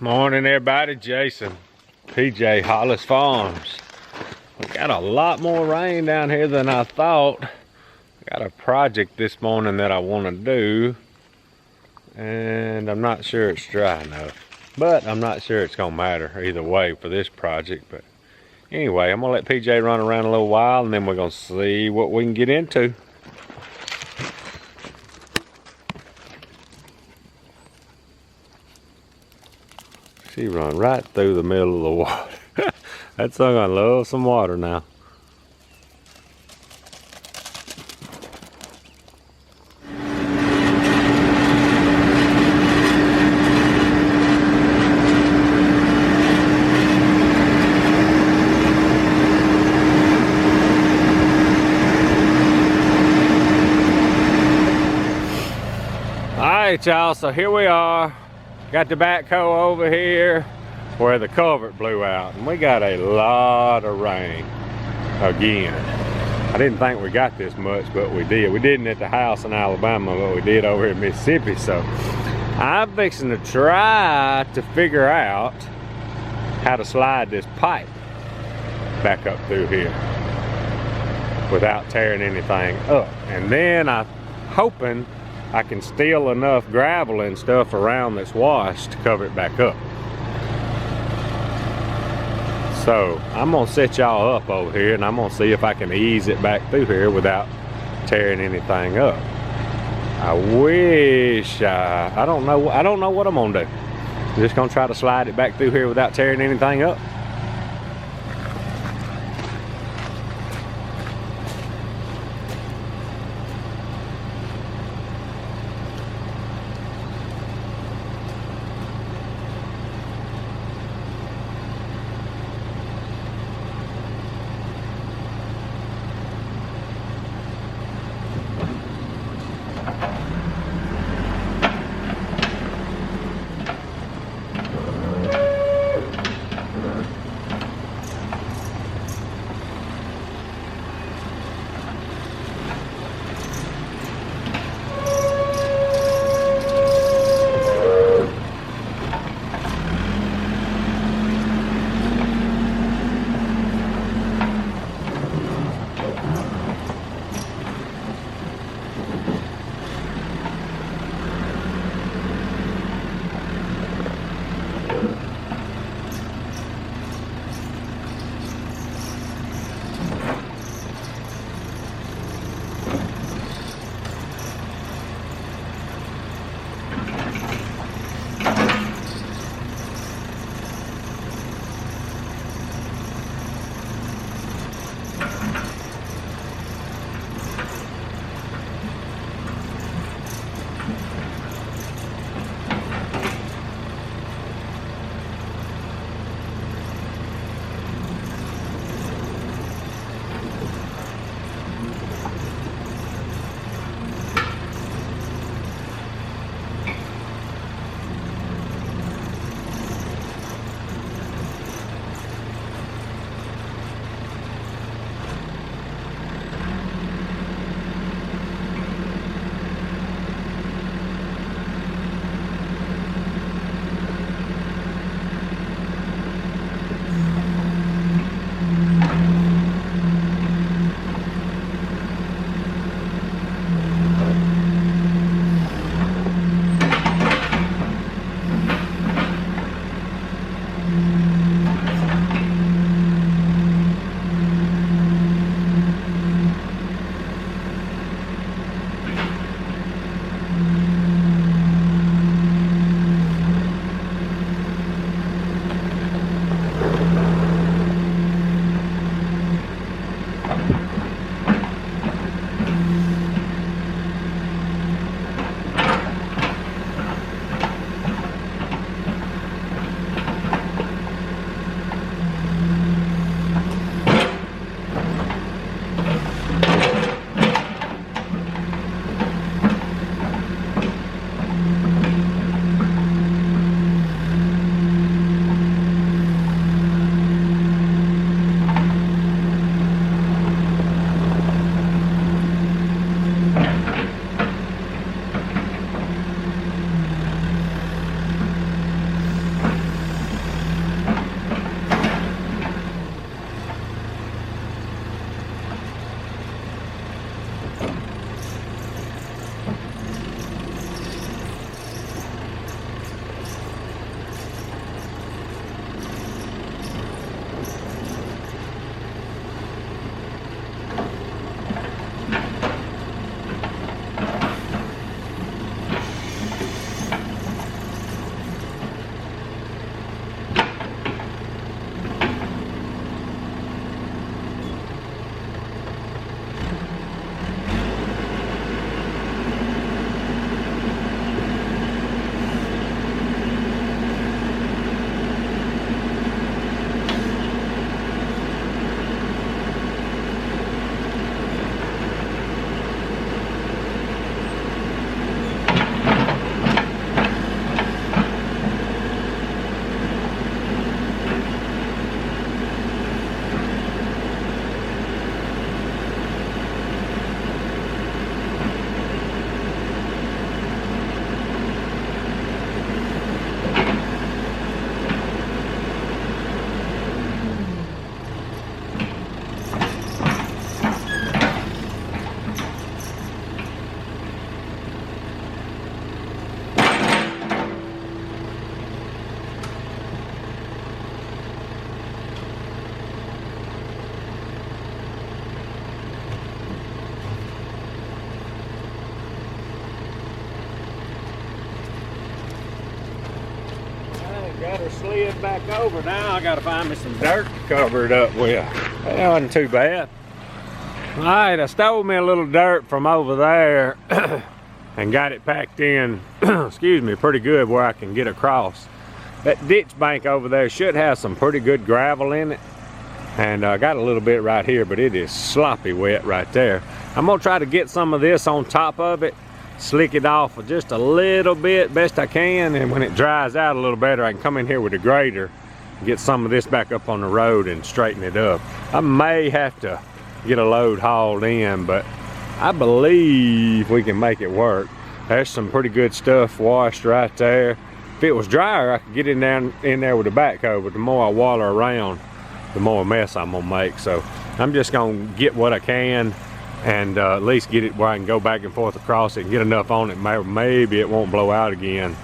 Morning everybody, Jason, PJ, Hollis Farms. We got a lot more rain down here than I thought. Got a project this morning that I want to do, and I'm not sure it's dry enough. But I'm not sure it's gonna matter either way for this project. But anyway, I'm gonna let PJ run around a little while and then we're gonna see what we can get into. She run right through the middle of the water. That son gonna love some water now. Alright y'all, so here we are. Got the backhoe over here where the culvert blew out, and we got a lot of rain again. I didn't think we got this much, but we did. We didn't at the house in Alabama, but we did over here in Mississippi. So I'm fixing to try to figure out how to slide this pipe back up through here without tearing anything up. And then I'm hoping I can steal enough gravel and stuff around this wash to cover it back up. So I'm gonna set y'all up over here and I'm gonna see if I can ease it back through here without tearing anything up. I wish, I don't know what I'm gonna do. I'm just gonna try to slide it back through here without tearing anything up. water slid back over. Now I gotta find me some dirt to cover it up with. That wasn't too bad. All right, I stole me a little dirt from over there and got it packed in, excuse me, pretty good where I can get across. That ditch bank over there should have some pretty good gravel in it. And I got a little bit right here, but it is sloppy wet right there. I'm gonna try to get some of this on top of it, slick it off just a little bit, best I can, and when it dries out a little better, I can come in here with a grader and get some of this back up on the road and straighten it up. I may have to get a load hauled in, but I believe we can make it work. There's some pretty good stuff washed right there. If it was drier, I could get in there with a backhoe, but the more I water around, the more mess I'm gonna make. So I'm just gonna get what I can and at least get it where I can go back and forth across it and get enough on it. Maybe it won't blow out again,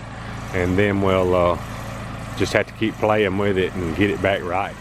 and then we'll just have to keep playing with it and get it back right.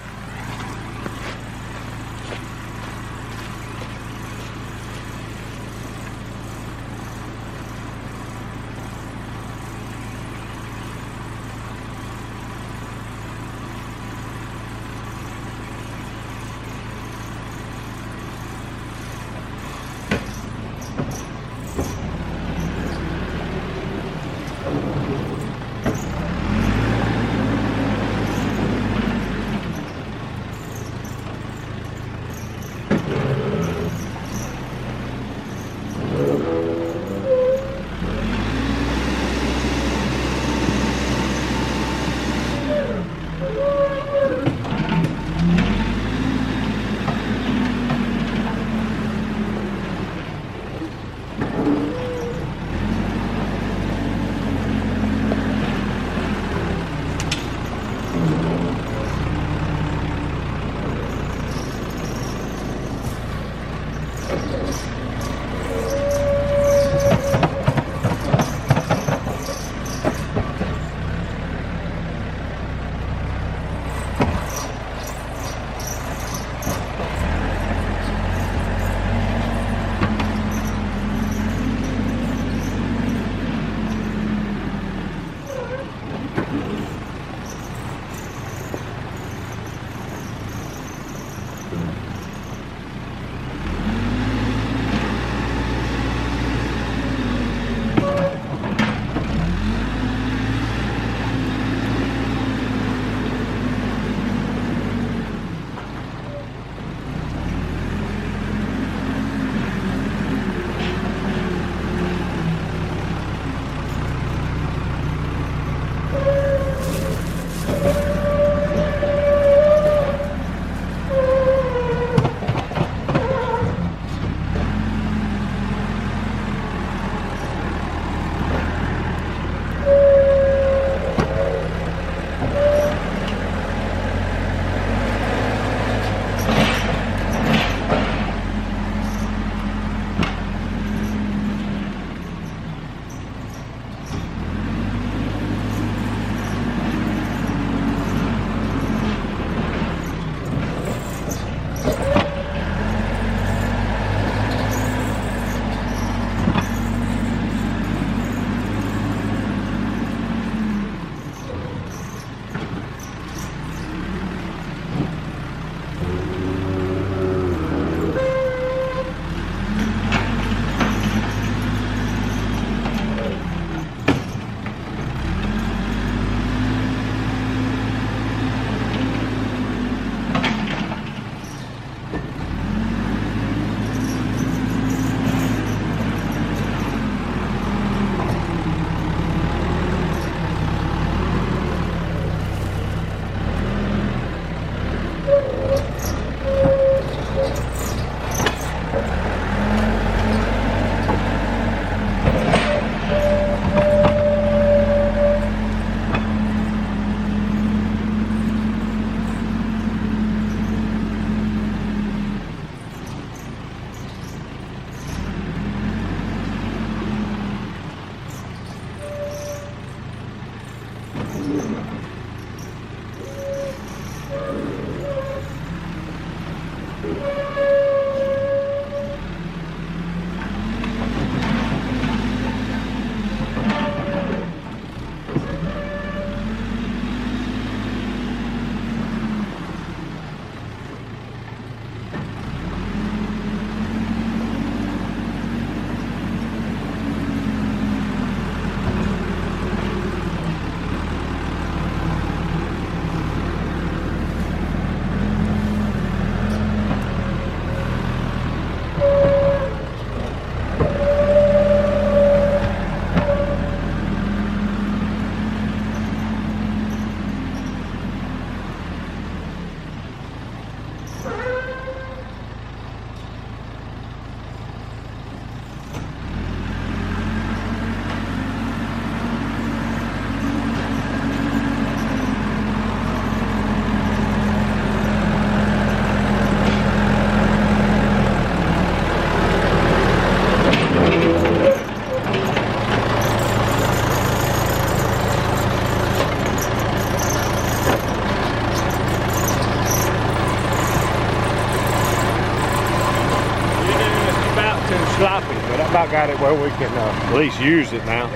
sloppy, but I about got it where we can at least use it now.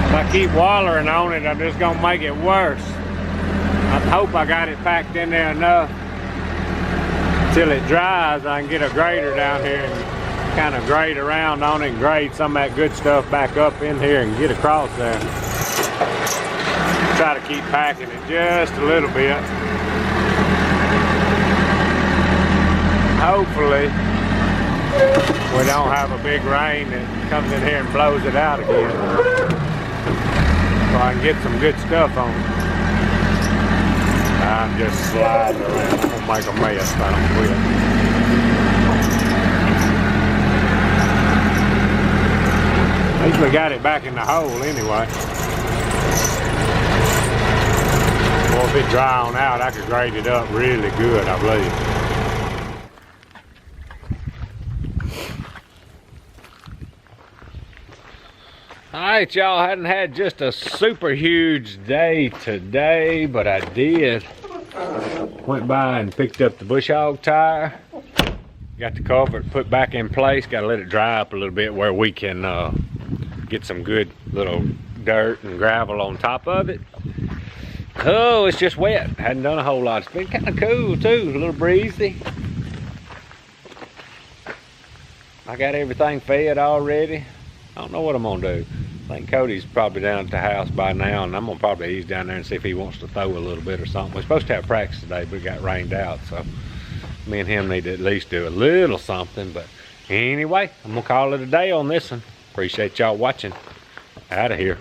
If I keep wallering on it, I'm just gonna make it worse. I hope I got it packed in there enough till it dries. I can get a grader down here and kind of grade around on it and grade some of that good stuff back up in here and get across there. Try to keep packing it just a little bit. Hopefully we don't have a big rain that comes in here and blows it out again, so I can get some good stuff on it. I'm just sliding around. I'm gonna make a mess if I don't quit. At least we got it back in the hole anyway. Well, if it dry on out, I could grade it up really good, I believe. Alright, y'all, hadn't had just a super huge day today, but I did. Went by and picked up the bush hog tire. Got the culvert put back in place. Got to let it dry up a little bit where we can get some good little dirt and gravel on top of it. Oh, it's just wet. Hadn't done a whole lot. It's been kind of cool too, a little breezy. I got everything fed already. I don't know what I'm gonna do. I think Cody's probably down at the house by now, and I'm gonna probably ease down there and see if he wants to throw a little bit or something. We're supposed to have practice today, but it got rained out, so me and him need to at least do a little something. But anyway, I'm gonna call it a day on this one. Appreciate y'all watching. Out of here.